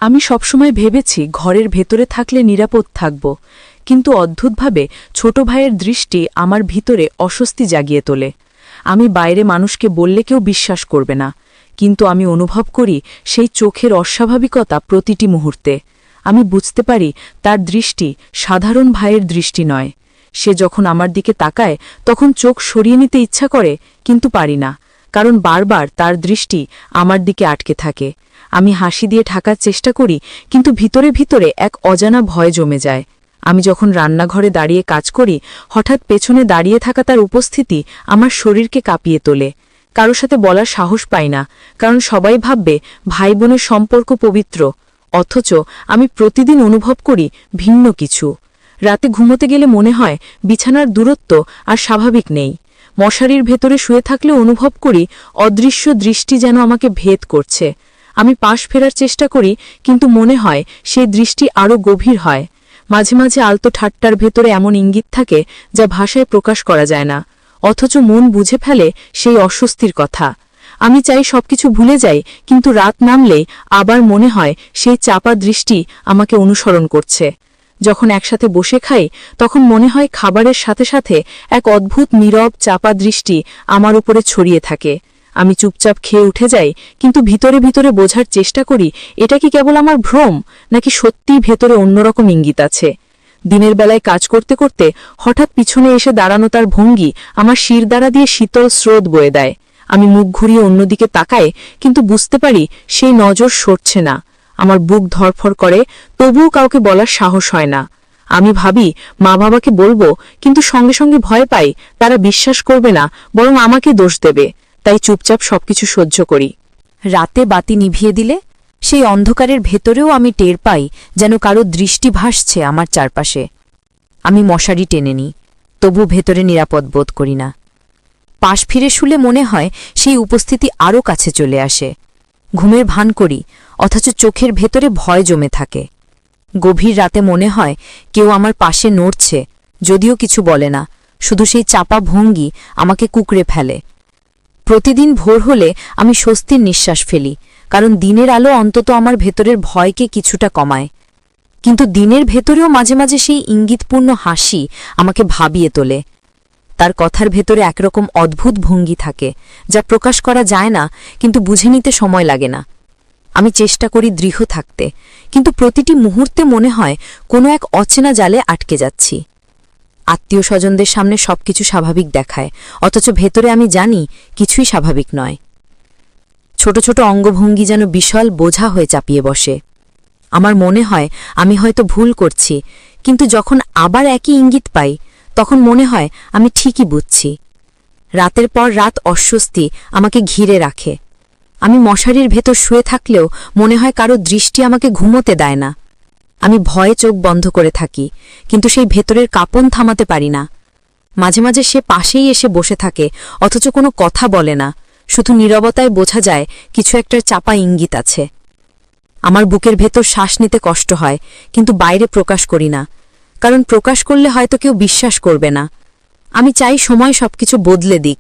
আমি সবসময় ভেবেছি ঘরের ভেতরে থাকলে নিরাপদ থাকব, কিন্তু অদ্ভুতভাবে ছোট ভাইয়ের দৃষ্টি আমার ভিতরে অস্বস্তি জাগিয়ে তোলে। আমি বাইরে মানুষকে বললে কেউ বিশ্বাস করবে না, কিন্তু আমি অনুভব করি সেই চোখের অস্বাভাবিকতা প্রতিটি মুহূর্তে। আমি বুঝতে পারি তার দৃষ্টি সাধারণ ভাইয়ের দৃষ্টি নয়। সে যখন আমার দিকে তাকায় তখন চোখ সরিয়ে নিতে ইচ্ছা করে, কিন্তু পারি না, কারণ বারবার তার দৃষ্টি আমার দিকে আটকে থাকে। আমি হাসি দিয়ে ঢাকার চেষ্টা করি, কিন্তু ভিতরে ভিতরে এক অজানা ভয় জমে যায়। আমি যখন রান্নাঘরে দাঁড়িয়ে কাজ করি, হঠাৎ পেছনে দাঁড়িয়ে থাকা তার উপস্থিতি আমার শরীরকে কাঁপিয়ে তোলে। কারো সাথে বলার সাহস পাই না, কারণ সবাই ভাববে ভাই বোনের সম্পর্ক পবিত্র, অথচ আমি প্রতিদিন অনুভব করি ভিন্ন কিছু। রাতে ঘুমোতে গেলে মনে হয় বিছানার দূরত্ব আর স্বাভাবিক নেই। মশারির ভেতরে শুয়ে থাকলে অনুভব করি অদৃশ্য দৃষ্টি যেন আমাকে ভেদ করছে। আমি পাশ ফেরার চেষ্টা করি, কিন্তু মনে হয় সেই দৃষ্টি আরও গভীর হয়। মাঝে মাঝে আলতো ঠাট্টার ভেতরে এমন ইঙ্গিত থাকে যা ভাষায় প্রকাশ করা যায় না, অথচ মন বুঝে ফেলে সেই অস্বস্তির কথা। আমি চাই সবকিছু ভুলে যাই, কিন্তু রাত নামলেই আবার মনে হয় সেই চাপা দৃষ্টি আমাকে অনুসরণ করছে। যখন একসাথে বসে খাই তখন মনে হয় খাবারের সাথে সাথে এক অদ্ভুত নীরব চাপা দৃষ্টি আমার উপরে ছড়িয়ে থাকে। আমি চুপচাপ খেয়ে উঠে যাই, কিন্তু ভিতরে ভিতরে বোঝার চেষ্টা করি এটা কি কেবল আমার ভ্রম, নাকি সত্যিই ভেতরে অন্যরকম ইঙ্গিত আছে। দিনের বেলায় কাজ করতে করতে হঠাৎ পিছনে এসে দাঁড়ানো তার ভঙ্গি আমার শিরদাঁড়া দিয়ে শীতল স্রোত বয়ে দেয়। আমি মুখ ঘুরিয়ে অন্যদিকে তাকাই, কিন্তু বুঝতে পারি সেই নজর সরছে না। আমার বুক ধড়ফড় করে, তবুও কাউকে বলার সাহস হয় না। আমি ভাবি মা বাবাকে বলবো, কিন্তু সঙ্গে সঙ্গে ভয় পাই তারা বিশ্বাস করবে না, বরং আমাকে দোষ দেবে। তাই চুপচাপ সবকিছু সহ্য করি। রাতে বাতি নিভিয়ে দিলে সেই অন্ধকারের ভেতরেও আমি টের পাই যেন কারো দৃষ্টি ভাসছে আমার চারপাশে। আমি মশারি টেনে নিই, তবু ভেতরে নিরাপদ বোধ করি না। পাশ ফিরে শুলে মনে হয় সেই উপস্থিতি আরও কাছে চলে আসে। ঘুমের ভান করি, অথচ চোখের ভেতরে ভয় জমে থাকে। গভীর রাতে মনে হয় কেউ আমার পাশে নড়ছে, যদিও কিছু বলে না, শুধু সেই চাপা ভঙ্গি আমাকে কুঁকড়ে ফেলে। প্রতিদিন ভোর হলে আমি স্বস্তির নিঃশ্বাস ফেলি, কারণ দিনের আলো অন্তত আমার ভেতরের ভয়কে কিছুটা কমায়। কিন্তু দিনের ভেতরেও মাঝে মাঝে সেই ইঙ্গিতপূর্ণ হাসি আমাকে ভাবিয়ে তোলে। তার কথার ভেতরে একরকম অদ্ভুত ভঙ্গি থাকে, যা প্রকাশ করা যায় না, কিন্তু বুঝে নিতে সময় লাগে না। আমি চেষ্টা করি দৃঢ় থাকতে, কিন্তু প্রতিটি মুহূর্তে মনে হয় কোনো এক অচেনা জালে আটকে যাচ্ছি। আত্মীয় স্বজনদের সামনে সবকিছু স্বাভাবিক দেখায়, অথচ ভেতরে আমি জানি কিছুই স্বাভাবিক নয়। ছোট ছোট অঙ্গভঙ্গি যেন বিশাল বোঝা হয়ে চাপিয়ে বসে। আমার মনে হয় আমি হয়তো ভুল করছি, কিন্তু যখন আবার একই ইঙ্গিত পাই তখন মনে হয় আমি ঠিকই বুঝছি। রাতের পর রাত অস্বস্তি আমাকে ঘিরে রাখে। আমি মশারির ভেতর শুয়ে থাকলেও মনে হয় কারো দৃষ্টি আমাকে ঘুমোতে দেয় না। আমি ভয়ে চোখ বন্ধ করে থাকি, কিন্তু সেই ভেতরের কাঁপন থামাতে পারি না। মাঝে মাঝে সে পাশেই এসে বসে থাকে, অথচ কোনো কথা বলে না, শুধু নীরবতায় বোঝা যায় কিছু একটার চাপা ইঙ্গিত আছে। আমার বুকের ভেতর শ্বাস নিতে কষ্ট হয়, কিন্তু বাইরে প্রকাশ করি না, কারণ প্রকাশ করলে হয়তো কেউ বিশ্বাস করবে না। আমি চাই সময় সবকিছু বদলে দিক,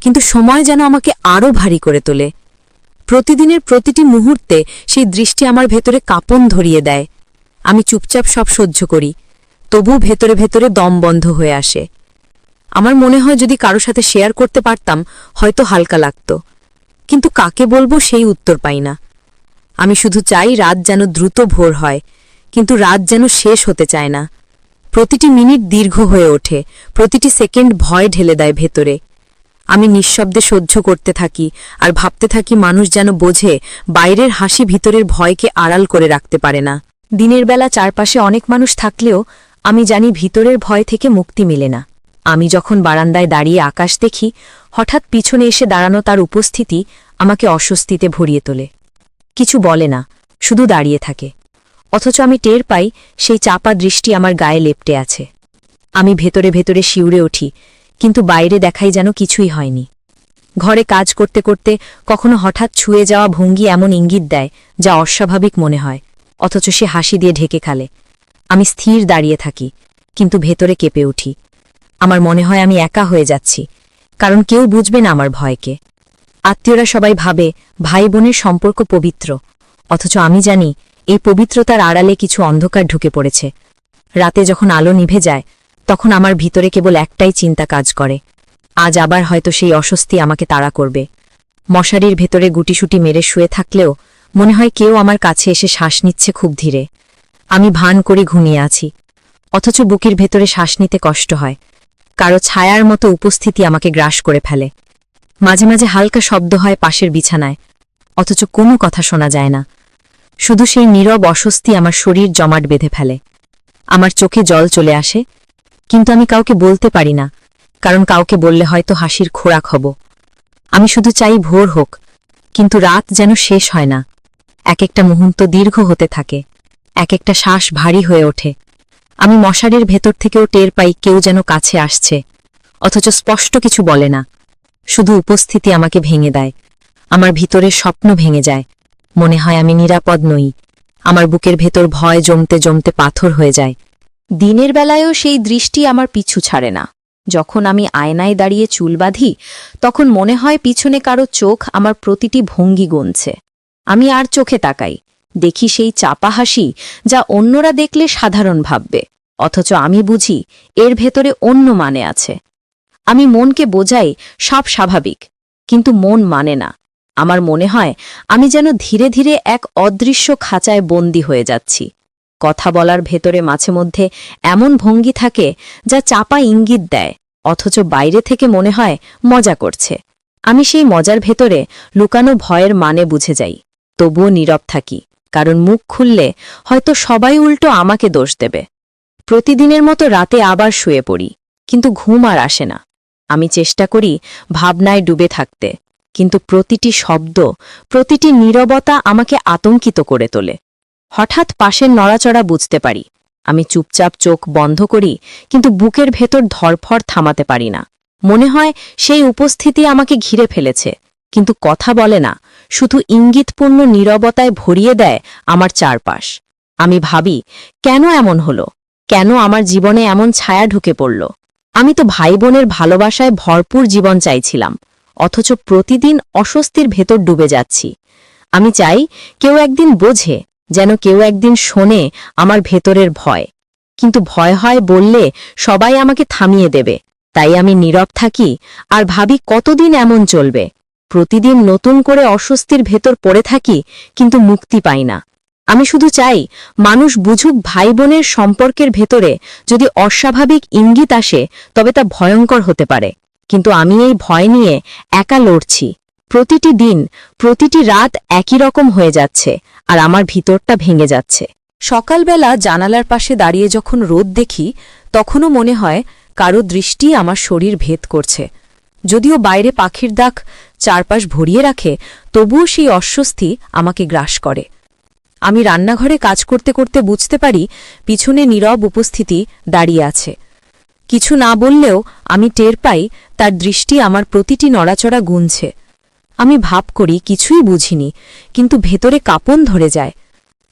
কিন্তু সময় যেন আমাকে আরও ভারী করে তোলে। প্রতিদিনের প্রতিটি মুহূর্তে সেই দৃষ্টি আমার ভেতরে কাঁপন ধরিয়ে দেয়। আমি চুপচাপ সব সহ্য করি, তবু ভেতরে ভেতরে দম বন্ধ হয়ে আসে। আমার মনে হয় যদি কারো সাথে শেয়ার করতে পারতাম হয়তো হালকা লাগত, কিন্তু কাকে বলবো সেই উত্তর পাই না। আমি শুধু চাই রাত যেন দ্রুত ভোর হয়, কিন্তু রাত যেন শেষ হতে চায় না। প্রতিটি মিনিট দীর্ঘ হয়ে ওঠে, প্রতিটি সেকেন্ড ভয় ঢেলে দেয় ভেতরে। আমি নিঃশব্দে সহ্য করতে থাকি আর ভাবতে থাকি মানুষ যেন বোঝে বাইরের হাসি ভিতরের ভয়কে আড়াল করে রাখতে পারে না। দিনের বেলা চারপাশে অনেক মানুষ থাকলেও আমি জানি ভিতরের ভয় থেকে মুক্তি মেলে না। আমি যখন বারান্দায় দাঁড়িয়ে আকাশ দেখি, হঠাৎ পিছনে এসে দাঁড়ানো তার উপস্থিতি আমাকে অস্বস্তিতে ভরিয়ে তোলে। কিছু বলে না, শুধু দাঁড়িয়ে থাকে, অথচ আমি টের পাই সেই চাপা দৃষ্টি আমার গায়ে লেপ্টে আছে। আমি ভেতরে ভেতরে শিউরে উঠি, কিন্তু বাইরে দেখাই যেন কিছুই হয়নি। ঘরে কাজ করতে করতে কখনো হঠাৎ ছুঁয়ে যাওয়া ভঙ্গি এমন ইঙ্গিত দেয় যা অস্বাভাবিক মনে হয়, অথচ সে হাসি দিয়ে ঢেকে খালে। আমি স্থির দাঁড়িয়ে থাকি, কিন্তু ভেতরে কেঁপে উঠি। আমার মনে হয় আমি একা হয়ে যাচ্ছি, কারণ কেউ বুঝবে না আমার ভয়কে। আত্মীয়রা সবাই ভাবে ভাই বোনের সম্পর্ক পবিত্র, অথচ আমি জানি এই পবিত্রতার আড়ালে কিছু অন্ধকার ঢুকে পড়েছে। রাতে যখন আলো নিভে যায় তখন আমার ভিতরে কেবল একটাই চিন্তা কাজ করে, আজ আবার হয়তো সেই অস্বস্তি আমাকে তাড়া করবে। মশারির ভেতরে গুটিসুটি মেরে শুয়ে থাকলেও মনে হয় কেউ আমার কাছে এসে শ্বাস নিচ্ছে খুব ধীরে। আমি ভান করে ঘুমিয়ে আছি, অথচ বুকের ভেতরে শ্বাস নিতে কষ্ট হয়। কারো ছায়ার মতো উপস্থিতি আমাকে গ্রাস করে ফেলে। মাঝে মাঝে হালকা শব্দ হয় পাশের বিছানায়, অথচ কোনো কথা শোনা যায় না। শুধু সেই নীরব অস্বস্তি আমার শরীর জমাট বেঁধে ফেলে। আমার চোখে জল চলে আসে, কিন্তু আমি কাউকে বলতে পারি না, কারণ কাউকে বললে হয়তো হাসির খোরাক হব। আমি শুধু চাই ভোর হোক, কিন্তু রাত যেন শেষ হয় না। এক একটা মুহূর্ত দীর্ঘ হতে থাকে, এক একটা শ্বাস ভারী হয়ে ওঠে। আমি মশারির ভেতর থেকেও টের পাই কেউ যেন কাছে আসছে, অথচ স্পষ্ট কিছু বলে না। শুধু উপস্থিতি আমাকে ভেঙে দেয়। আমার ভিতরের স্বপ্ন ভেঙে যায়। মনে হয় আমি নিরাপদ নই। আমার বুকের ভেতর ভয় জমতে জমতে পাথর হয়ে যায়। দিনের বেলায়ও সেই দৃষ্টি আমার পিছু ছাড়ে না। যখন আমি আয়নায় দাঁড়িয়ে চুল বাঁধি তখন মনে হয় পিছনে কারো চোখ আমার প্রতিটি ভঙ্গি গুনছে। আমি আর চোখে তাকাই, দেখি সেই চাপা হাসি যা অন্যরা দেখলে সাধারণ ভাববে, অথচ আমি বুঝি এর ভেতরে অন্য মানে আছে। আমি মনকে বোঝাই সব স্বাভাবিক, কিন্তু মন মানে না। আমার মনে হয় আমি যেন ধীরে ধীরে এক অদৃশ্য খাঁচায় বন্দী হয়ে যাচ্ছি। কথা বলার ভেতরে মাঝে মধ্যে এমন ভঙ্গি থাকে যা চাপা ইঙ্গিত দেয়, অথচ বাইরে থেকে মনে হয় মজা করছে। আমি সেই মজার ভেতরে লুকানো ভয়ের মানে বুঝে যাই, তবুও নীরব থাকি, কারণ মুখ খুললে হয়তো সবাই উল্টো আমাকে দোষ দেবে। প্রতিদিনের মতো রাতে আবার শুয়ে পড়ি, কিন্তু ঘুম আর আসে না। আমি চেষ্টা করি ভাবনায় ডুবে থাকতে, কিন্তু প্রতিটি শব্দ, প্রতিটি নীরবতা আমাকে আতঙ্কিত করে তোলে। হঠাৎ পাশের নড়াচড়া বুঝতে পারি। আমি চুপচাপ চোখ বন্ধ করি, কিন্তু বুকের ভেতর ধরফর থামাতে পারি না। মনে হয় সেই উপস্থিতি আমাকে ঘিরে ফেলেছে, কিন্তু কথা বলে না, শুধু ইঙ্গিতপূর্ণ নীরবতায় ভরিয়ে দেয় আমার চারপাশ। আমি ভাবি, কেন এমন হলো? কেন আমার জীবনে এমন ছায়া ঢুকে পড়ল? আমি তো ভাই বোনের ভালোবাসায় ভরপুর জীবন চাইছিলাম, অথচ প্রতিদিন অস্বস্তির ভেতর ডুবে যাচ্ছি। আমি চাই কেউ একদিন বোঝে, যেন কেউ একদিন শোনে আমার ভেতরের ভয়। কিন্তু ভয় হয় বললে সবাই আমাকে থামিয়ে দেবে, তাই আমি নীরব থাকি আর ভাবি কতদিন এমন চলবে। প্রতিদিন নতুন করে অস্বস্তির ভেতর পড়ে থাকি, কিন্তু মুক্তি পাই না। আমি শুধু চাই মানুষ বুঝুক, ভাই বোনের সম্পর্কের ভেতরে যদি অস্বাভাবিক ইঙ্গিত আসে তবে তা ভয়ঙ্কর হতে পারে, কিন্তু আমি এই ভয় নিয়ে একা লড়ছি। প্রতিটি দিন, প্রতিটি রাত একই রকম হয়ে যাচ্ছে, আর আমার ভিতরটা ভেঙে যাচ্ছে। সকালবেলা জানালার পাশে দাঁড়িয়ে যখন রোদ দেখি তখনও মনে হয় কারো দৃষ্টি আমার শরীর ভেদ করছে। যদিও বাইরে পাখির ডাক চারপাশ ভরিয়ে রাখে, তবুও সেই অস্বস্তি আমাকে গ্রাস করে। আমি রান্নাঘরে কাজ করতে করতে বুঝতে পারি পিছনে নীরব উপস্থিতি দাঁড়িয়ে আছে। কিছু না বললেও আমি টের পাই তার দৃষ্টি আমার প্রতিটি নড়াচড়া গুনছে। আমি ভাব করি কিছুই বুঝিনি, কিন্তু ভেতরে কাঁপন ধরে যায়।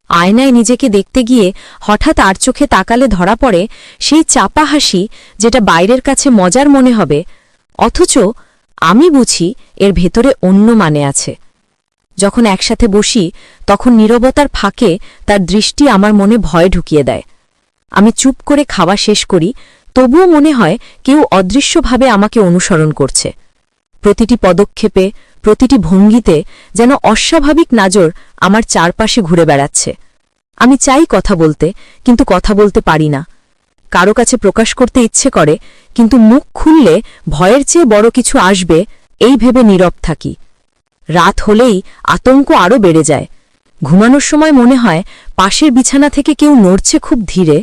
আয়নায় নিজেকে দেখতে গিয়ে হঠাৎ আর চোখে তাকালে ধরা পড়ে সেই চাপা হাসি, যেটা বাইরের কাছে মজার মনে হবে, অথচ আমি বুঝি এর ভেতরে অন্য মানে আছে। যখন একসাথে বসি তখন নীরবতার ফাঁকে তার দৃষ্টি আমার মনে ভয় ঢুকিয়ে দেয়। আমি চুপ করে খাওয়া শেষ করি, তবুও মনে হয় কেউ অদৃশ্যভাবে আমাকে অনুসরণ করছে। প্রতিটি পদক্ষেপে, প্রতিটি ভঙ্গিতে যেন অস্বাভাবিক নজর আমার চারপাশে ঘুরে বেড়াচ্ছে। আমি চাই কথা বলতে, কিন্তু কথা বলতে পারি না। কারো কাছে প্রকাশ করতে ইচ্ছে করে, কিন্তু মুখ খুললে ভয়ের চেয়ে বড় কিছু আসবে এই ভেবে নীরব থাকি। রাত হলেই আতঙ্ক আরও বেড়ে যায়। ঘুমানোর সময় মনে হয় পাশের বিছানা থেকে কেউ নড়ছে খুব ধীরে,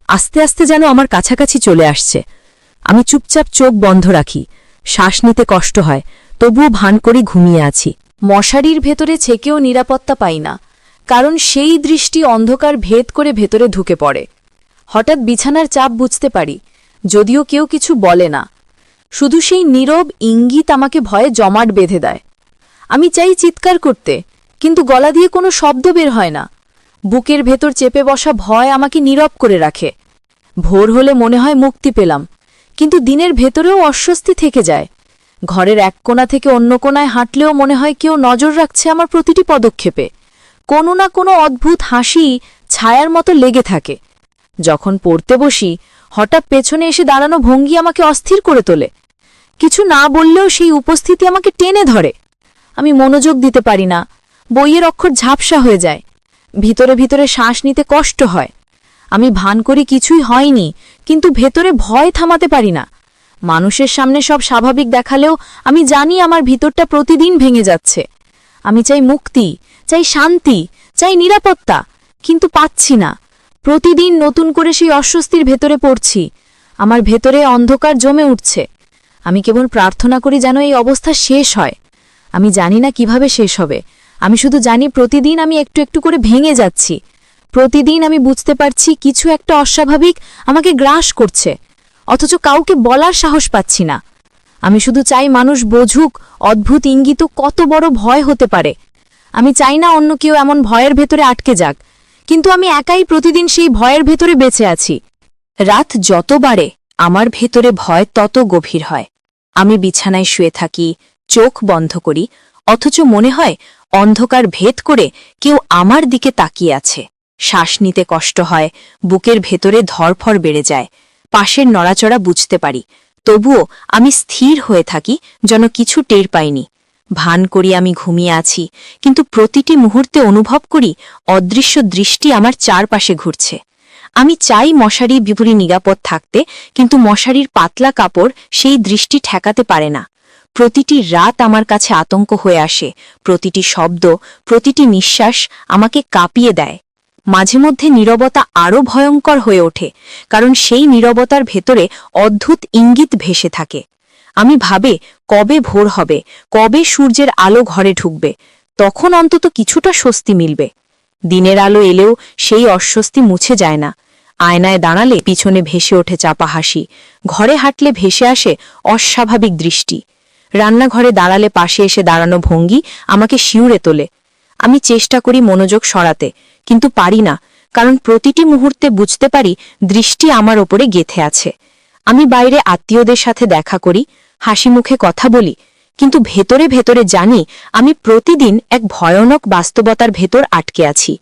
আস্তে আস্তে যেন আমার কাছাকাছি চলে আসছে। আমি চুপচাপ চোখ বন্ধ রাখি, শ্বাস নিতে কষ্ট হয়, তবুও ভান করি ঘুমিয়ে আছি। মশারির ভেতরে ছেকেও নিরাপত্তা পাই না, কারণ সেই দৃষ্টি অন্ধকার ভেদ করে ভেতরে ঢুকে পড়ে। হঠাৎ বিছানার চাপ বুঝতে পারি, যদিও কেউ কিছু বলে না। শুধু সেই নীরব ইঙ্গিত আমাকে ভয়ে জমাট বেঁধে দেয়। আমি চাই চিৎকার করতে, কিন্তু গলা দিয়ে কোনো শব্দ বের হয় না। বুকের ভেতর চেপে বসা ভয় আমাকে নীরব করে রাখে। ভোর হলে মনে হয় মুক্তি পেলাম, কিন্তু দিনের ভেতরেও অস্বস্তি থেকে যায়। ঘরের এক কোণা থেকে অন্য কোণায় হাঁটলেও মনে হয় কেউ নজর রাখছে আমার প্রতিটি পদক্ষেপে। কোনো না কোনো অদ্ভুত হাসি ছায়ার মতো লেগে থাকে। যখন পড়তে বসি হঠাৎ পেছনে এসে দাঁড়ানো ভঙ্গি আমাকে অস্থির করে তোলে। কিছু না বললেও সেই উপস্থিতি আমাকে টেনে ধরে। আমি মনোযোগ দিতে পারি না, বইয়ের অক্ষর ঝাপসা হয়ে যায়, ভিতরে ভিতরে শ্বাস নিতে কষ্ট হয়। আমি ভান করি কিছুই হয়নি, কিন্তু ভেতরে ভয় থামাতে পারি না। মানুষের সামনে সব স্বাভাবিক দেখালেও আমি জানি আমার ভিতরটা প্রতিদিন ভেঙে যাচ্ছে। আমি চাই মুক্তি, চাই শান্তি, চাই নিরাপত্তা, কিন্তু পাচ্ছি না। প্রতিদিন নতুন করে সেই অস্বস্তির ভেতরে পড়ছি। আমার ভেতরে অন্ধকার জমে উঠছে। আমি কেবল প্রার্থনা করি যেন এই অবস্থা শেষ হয়। আমি জানি না কিভাবে শেষ হবে। আমি শুধু জানি প্রতিদিন আমি একটু একটু করে ভেঙে যাচ্ছি। প্রতিদিন আমি বুঝতে পারছি কিছু একটা অস্বাভাবিক আমাকে গ্রাস করছে, অথচ কাউকে বলার সাহস পাচ্ছি না। আমি শুধু চাই মানুষ বোঝুক অদ্ভুত ইঙ্গিত কত বড় ভয় হতে পারে। আমি চাই না অন্য কেউ এমন ভয়ের ভেতরে আটকে যাক, কিন্তু আমি একাই প্রতিদিন সেই ভয়ের ভেতরে বেঁচে আছি। রাত যত বাড়ে আমার ভেতরে ভয় তত গভীর হয়। আমি বিছানায় শুয়ে থাকি, চোখ বন্ধ করি, অথচ মনে হয় অন্ধকার ভেদ করে কেউ আমার দিকে তাকিয়ে আছে। শ্বাস নিতে কষ্ট হয়, বুকের ভেতরে ধরফড় বেড়ে যায়। পাশের নড়াচড়া বুঝতে পারি, তবুও আমি স্থির হয়ে থাকি, যেন কিছু টের পাইনি। ভান করি আমি ঘুমিয়ে আছি, কিন্তু প্রতিটি মুহূর্তে অনুভব করি অদৃশ্য দৃষ্টি আমার চারপাশে ঘুরছে। আমি চাই মশারির বিপরী নিরাপদ থাকতে, কিন্তু মশারির পাতলা কাপড় সেই দৃষ্টি ঠেকাতে পারে না। প্রতিটি রাত আমার কাছে আতঙ্ক হয়ে আসে, প্রতিটি শব্দ, প্রতিটি নিঃশ্বাস আমাকে কাঁপিয়ে দেয়। মাঝে মধ্যে নীরবতা আরও ভয়ঙ্কর হয়ে ওঠে, কারণ সেই নীরবতার ভেতরে অদ্ভুত ইঙ্গিত ভেসে থাকে। আমি ভাবে কবে ভোর হবে, কবে সূর্যের আলো ঘরে ঢুকবে, তখন অন্তত কিছুটা স্বস্তি মিলবে। দিনের আলো এলেও সেই অস্বস্তি মুছে যায় না। আয়নায় দাঁড়ালে পিছনে ভেসে ওঠে চাপা হাসি, ঘরে হাঁটলে ভেসে আসে অস্বাভাবিক দৃষ্টি, রান্নাঘরে দাঁড়ালে পাশে এসে দাঁড়ানো ভঙ্গি আমাকে শিউরে তোলে। আমি চেষ্টা করি মনোযোগ সরাতে, কিন্তু পারি না, কারণ প্রতিটি মুহূর্তে বুঝতে পারি দৃষ্টি আমার ওপরে গেঁথে আছে। আমি বাইরে আত্মীয়দের সাথে দেখা করি, হাসি মুখে কথা বলি, কিন্তু ভেতরে ভেতরে জানি আমি প্রতিদিন এক ভয়ানক বাস্তবতার ভেতর আটকে আছি।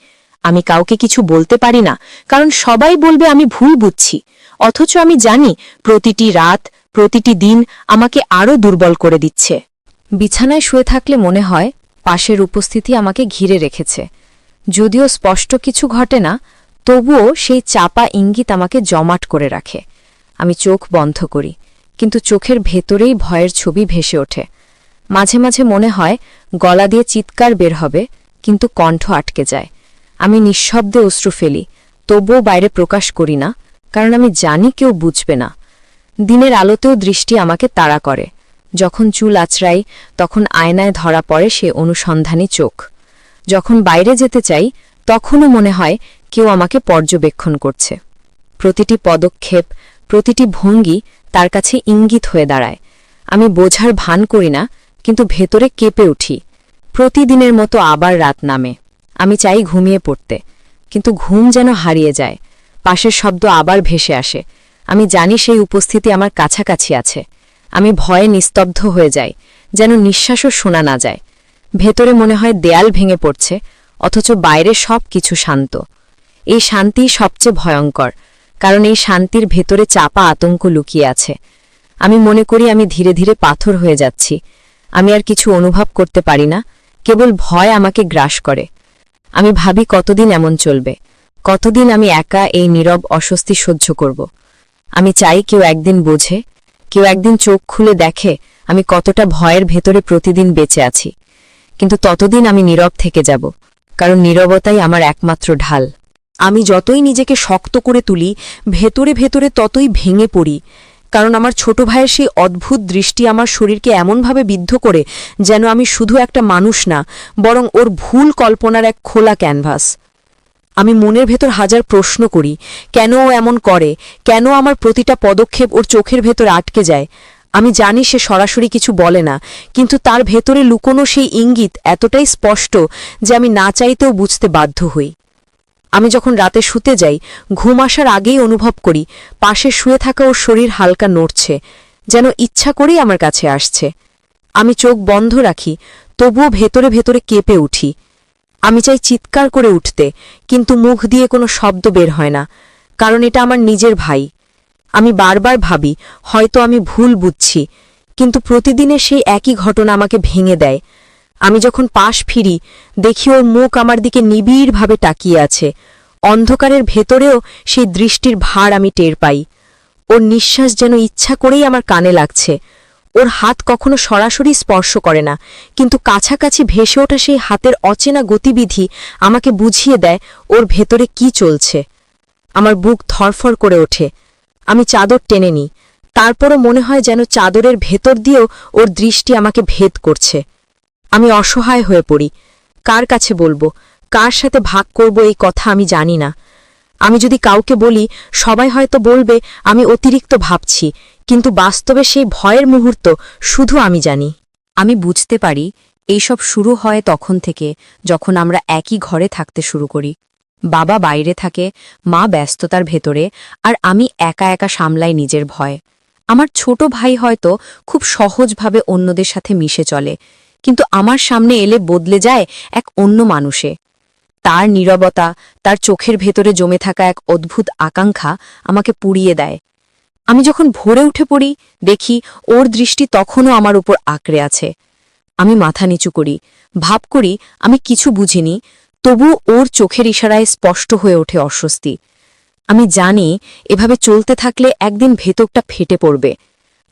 আমি কাউকে কিছু বলতে পারি না, কারণ সবাই বলবে আমি ভুল বুঝছি, অথচ আমি জানি প্রতিটি রাত, প্রতিটি দিন আমাকে আরও দুর্বল করে দিচ্ছে। বিছানায় শুয়ে থাকলে মনে হয় পাশের উপস্থিতি আমাকে ঘিরে রেখেছে। যদিও স্পষ্ট কিছু ঘটে না, তবুও সেই চাপা ইঙ্গিত আমাকে জমাট করে রাখে। আমি চোখ বন্ধ করি, কিন্তু চোখের ভেতরেই ভয়ের ছবি ভেসে ওঠে। মাঝে মাঝে মনে হয় গলা দিয়ে চিৎকার বের হবে, কিন্তু কণ্ঠ আটকে যায়। আমি নিঃশব্দে অশ্রু ফেলি, তবুও বাইরে প্রকাশ করি না, কারণ আমি জানি কেউ বুঝবে না। দিনের আলোতেও দৃষ্টি আমাকে তাড়া করে। যখন চুল আঁচড়াই, তখন আয়নায় ধরা পড়ে সে অনুসন্ধানী চোখ। যখন বাইরে যেতে চাই, তখনও মনে হয় কেউ আমাকে পর্যবেক্ষণ করছে। প্রতিটি পদক্ষেপ, প্রতিটি ভঙ্গি তার কাছে ইঙ্গিত হয়ে দাঁড়ায়। আমি বোঝার ভান করি না, কিন্তু ভেতরে কেঁপে উঠি। প্রতিদিনের মতো আবার রাত নামে। আমি চাই ঘুমিয়ে পড়তে, কিন্তু ঘুম যেন হারিয়ে যায়। পাশের শব্দ আবার ভেসে আসে। আমি জানি সেই উপস্থিতি আমার কাছাকাছি আছে। আমি ভয়ে নিস্তব্ধ হয়ে যাই, যেন নিঃশ্বাসও শোনা না যায়। ভেতরে মনে হয় দেয়াল ভেঙে পড়ছে, অথচ বাইরে সব কিছু শান্ত। এই শান্তিই সবচেয়ে ভয়ঙ্কর, কারণ এই শান্তির ভেতরে চাপা আতঙ্ক লুকিয়ে আছে। আমি মনে করি আমি ধীরে ধীরে পাথর হয়ে যাচ্ছি। আমি আর কিছু অনুভব করতে পারি না, কেবল ভয় আমাকে গ্রাস করে। আমি ভাবি কতদিন এমন চলবে, কতদিন আমি একা এই নীরব অস্বস্তি সহ্য করব। আমি চাই কেউ একদিন বোঝে, কেউ একদিন চোখ খুলে দেখে আমি কতটা ভয়ের ভেতরে প্রতিদিন বেঁচে আছি। কিন্তু ততদিন আমি নীরব থেকে যাব, কারণ নীরবতাই আমার একমাত্র ঢাল। আমি যতই নিজেকে শক্ত করে তুলি, ভেতরে ভেতরে ততই ভেঙে পড়ি, কারণ আমার ছোট ভাইয়ের সেই অদ্ভুত দৃষ্টি আমার শরীরকে এমনভাবে বিদ্ধ করে যেন আমি শুধু একটা মানুষ না, বরং ওর ভুল কল্পনার এক খোলা ক্যানভাস। আমি মনের ভেতর হাজার প্রশ্ন করি, কেন ও এমন করে, কেন আমার প্রতিটা পদক্ষেপ ওর চোখের ভেতর আটকে যায়। আমি জানি সে সরাসরি কিছু বলে না, কিন্তু তার ভেতরে লুকোনো সেই ইঙ্গিত এতটাই স্পষ্ট যে আমি না চাইতেও বুঝতে বাধ্য হই। আমি যখন রাতে শুতে যাই, ঘুম আসার আগেই অনুভব করি পাশে শুয়ে থাকা ওর শরীর হালকা নড়ছে, যেন ইচ্ছা করেই আমার কাছে আসছে। আমি চোখ বন্ধ রাখি, তবুও ভেতরে ভেতরে কেঁপে উঠি। আমি চাই চিৎকার করে উঠতে, কিন্তু মুখ দিয়ে কোনো শব্দ বের হয় না, কারণ এটা আমার নিজের ভাই। আমি বারবার ভাবি হয়তো আমি ভুল বুঝছি, কিন্তু প্রতিদিনের সেই একই ঘটনা আমাকে ভেঙে দেয়। আমি যখন পাশ ফিরি, দেখি ওর মুখ আমার দিকে নিবিড়ভাবে তাকিয়ে আছে। অন্ধকারের ভেতরেও সেই দৃষ্টির ভার আমি টের পাই। ওর নিঃশ্বাস যেন ইচ্ছা করেই আমার কানে লাগছে। ওর হাত কখনো সরাসরি স্পর্শ করে না, কিন্তু কাছাকাছি ভেসে ওঠা সেই হাতের অচেনা গতিবিধি আমাকে বুঝিয়ে দেয় ওর ভেতরে কি চলছে। আমার বুক ধরফর করে ওঠে। আমি চাদর টেনে নিই, তারপরও মনে হয় যেন চাদরের ভেতর দিয়েও ওর দৃষ্টি আমাকে ভেদ করছে। আমি অসহায় হয়ে পড়ি। কার কাছে বলবো, কার সাথে ভাগ করব এই কথা আমি জানি না। আমি যদি কাউকে বলি, সবাই হয়তো বলবে আমি অতিরিক্ত ভাবছি, কিন্তু বাস্তবে সেই ভয়ের মুহূর্ত শুধু আমি জানি। আমি বুঝতে পারি এইসব শুরু হয় তখন থেকে, যখন আমরা একই ঘরে থাকতে শুরু করি। বাবা বাইরে থাকে, মা ব্যস্ততার ভেতরে, আর আমি একা একা সামলাই নিজের ভয়। আমার ছোট ভাই হয়তো খুব সহজভাবে অন্যদের সাথে মিশে চলে, কিন্তু আমার সামনে এলে বদলে যায় এক অন্য মানুষে। তার নীরবতা, তার চোখের ভেতরে জমে থাকা এক অদ্ভুত আকাঙ্ক্ষা আমাকে পুড়িয়ে দেয়। আমি যখন ভোরে উঠে পড়ি, দেখি ওর দৃষ্টি তখনও আমার উপর আঁকড়ে আছে। আমি মাথা নিচু করি, ভাব করি আমি কিছু বুঝিনি, তবু ওর চোখের ইশারায় স্পষ্ট হয়ে ওঠে অস্বস্তি। আমি জানি এভাবে চলতে থাকলে একদিন ভেতরটা ফেটে পড়বে।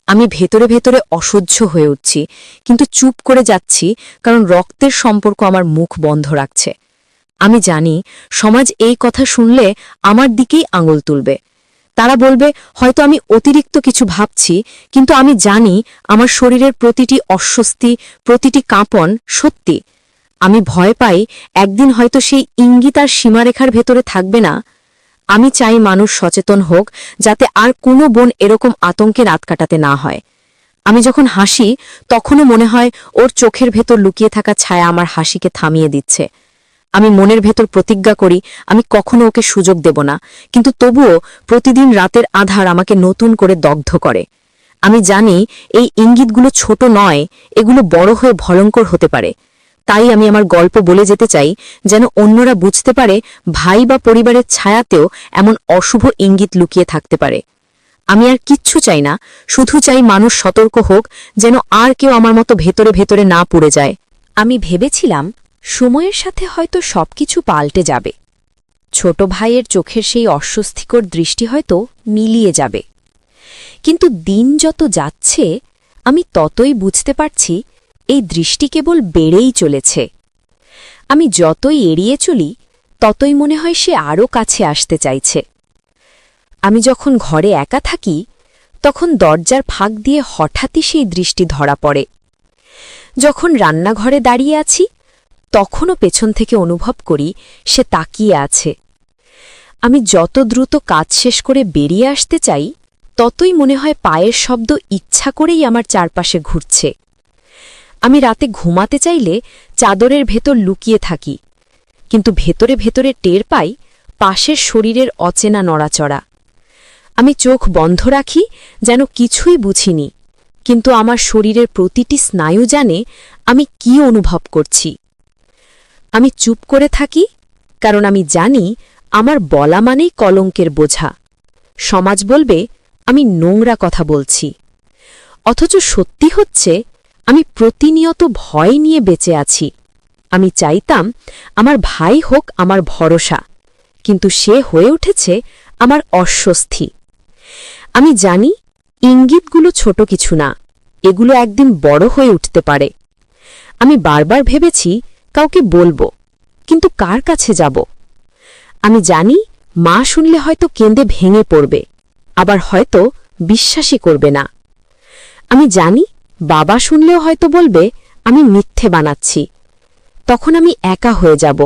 আমি ভেতরে ভেতরে অসহ্য হয়ে উঠছি, কিন্তু চুপ করে যাচ্ছি, কারণ রক্তের সম্পর্ক আমার মুখ বন্ধ রাখছে। আমি জানি সমাজ এই কথা শুনলে আমার দিকেই আঙুল তুলবে। তারা বলবে হয়তো আমি অতিরিক্ত কিছু ভাবছি, কিন্তু আমি জানি আমার শরীরের প্রতিটি অস্বস্তি, প্রতিটি কাঁপন সত্যি। আমি ভয় পাই একদিন হয়তো সেই ইঙ্গিত আর সীমারেখার ভেতরে থাকবে না। আমি চাই মানুষ সচেতন হোক, যাতে আর কোনো বোন এরকম আতঙ্কে রাত কাটাতে না হয়। আমি যখন হাসি, তখনও মনে হয় ওর চোখের ভেতর লুকিয়ে থাকা ছায়া আমার হাসিকে থামিয়ে দিচ্ছে। আমি মনের ভেতর প্রতিজ্ঞা করি আমি কখনো ওকে সুযোগ দেব না, কিন্তু তবুও প্রতিদিন রাতের আধার আমাকে নতুন করে দগ্ধ করে। আমি জানি এই ইঙ্গিতগুলো ছোট নয়, এগুলো বড় হয়ে ভয়ঙ্কর হতে পারে। তাই আমি আমার গল্প বলে যেতে চাই, যেন অন্যরা বুঝতে পারে ভাই বা পরিবারের ছায়াতেও এমন অশুভ ইঙ্গিত লুকিয়ে থাকতে পারে। আমি আর কিচ্ছু চাই না, শুধু চাই মানুষ সতর্ক হোক, যেন আর কেউ আমার মতো ভেতরে ভেতরে না পুড়ে যায়। আমি ভেবেছিলাম সময়ের সাথে হয়তো সবকিছু পাল্টে যাবে। ছোট ভাইয়ের চোখের সেই অস্বস্তিকর দৃষ্টি হয়তো মিলিয়ে যাবে। কিন্তু দিন যত যাচ্ছে, আমি ততই বুঝতে পারছি এই দৃষ্টি কেবল বেড়েই চলেছে। আমি যতই এড়িয়ে চলি, ততই মনে হয় সে আরও কাছে আসতে চাইছে। আমি যখন ঘরে একা থাকি, তখন দরজার ফাঁক দিয়ে হঠাৎই সেই দৃষ্টি ধরা পড়ে। যখন রান্নাঘরে দাঁড়িয়ে আছি, তখনও পেছন থেকে অনুভব করি সে তাকিয়ে আছে। আমি যত দ্রুত কাজ শেষ করে বেরিয়ে আসতে চাই, ততই মনে হয় পায়ের শব্দ ইচ্ছা করেই আমার চারপাশে ঘুরছে। আমি রাতে ঘুমাতে চাইলে চাদরের ভেতর লুকিয়ে থাকি, কিন্তু ভেতরে ভেতরে টের পাই পাশের শরীরের অচেনা নড়াচড়া। আমি চোখ বন্ধ রাখি, যেন কিছুই বুঝিনি, কিন্তু আমার শরীরের প্রতিটি স্নায়ু জানে আমি কি অনুভব করছি। আমি চুপ করে থাকি, কারণ আমি জানি আমার বলা মানেই কলঙ্কের বোঝা। সমাজ বলবে আমি নোংরা কথা বলছি, অথচ সত্যি হচ্ছে আমি প্রতিনিয়ত ভয় নিয়ে বেঁচে আছি। আমি চাইতাম আমার ভাই হোক আমার ভরসা, কিন্তু সে হয়ে উঠেছে আমার অস্বস্তি। আমি জানি ইঙ্গিতগুলো ছোট কিছু না, এগুলো একদিন বড় হয়ে উঠতে পারে। আমি বারবার ভেবেছি কাউকে বলবো, কিন্তু কার কাছে যাব? আমি জানি মা শুনলে হয়তো কেঁদে ভেঙে পড়বে, আবার হয়তো বিশ্বাসই করবে না। আমি জানি বাবা শুনলেও হয়তো বলবে আমি মিথ্যে বানাচ্ছি। তখন আমি একা হয়ে যাব।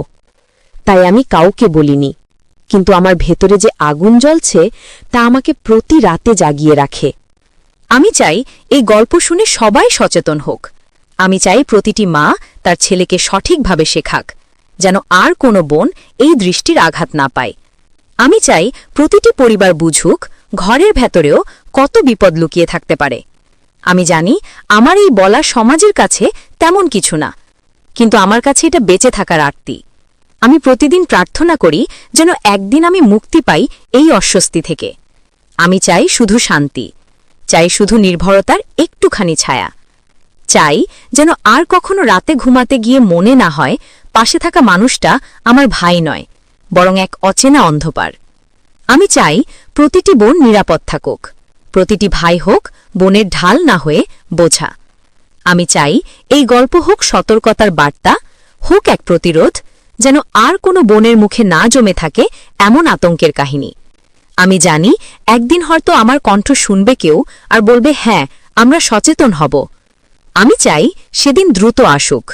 তাই আমি কাউকে বলিনি, কিন্তু আমার ভেতরে যে আগুন জ্বলছে তা আমাকে প্রতি রাতে জাগিয়ে রাখে। আমি চাই এই গল্প শুনে সবাই সচেতন হোক। আমি চাই প্রতিটি মা তার ছেলেকে সঠিকভাবে শেখাক, যেন আর কোনো বোন এই দৃষ্টির আঘাত না পায়। আমি চাই প্রতিটি পরিবার বুঝুক ঘরের ভেতরেও কত বিপদ লুকিয়ে থাকতে পারে। আমি জানি আমার এই বলা সমাজের কাছে তেমন কিছু না, কিন্তু আমার কাছে এটা বেঁচে থাকার আরতি। আমি প্রতিদিন প্রার্থনা করি যেন একদিন আমি মুক্তি পাই এই অস্বস্তি থেকে। আমি চাই শুধু শান্তি, চাই শুধু নির্ভরতার একটুখানি ছায়া, চাই যেন আর কখনো রাতে ঘুমাতে গিয়ে মনে না হয় পাশে থাকা মানুষটা আমার ভাই নয়, বরং এক অচেনা অন্ধকার। আমি চাই প্রতিটি বোন নিরাপদ থাকুক, প্রতিটি ভাই হোক বোনের ঢাল না হয়ে বোঝা। আমি চাই এই গল্প হোক সতর্কতার বার্তা, হোক এক প্রতিরোধ, যেন আর কোনো বোনের মুখে না জমে থাকে এমন আতঙ্কের কাহিনী। আমি জানি একদিন হয়তো আমার কণ্ঠ শুনবে কেউ আর বলবে, হ্যাঁ, আমরা সচেতন হব। আমি চাই সেদিন দ্রুত আসুক,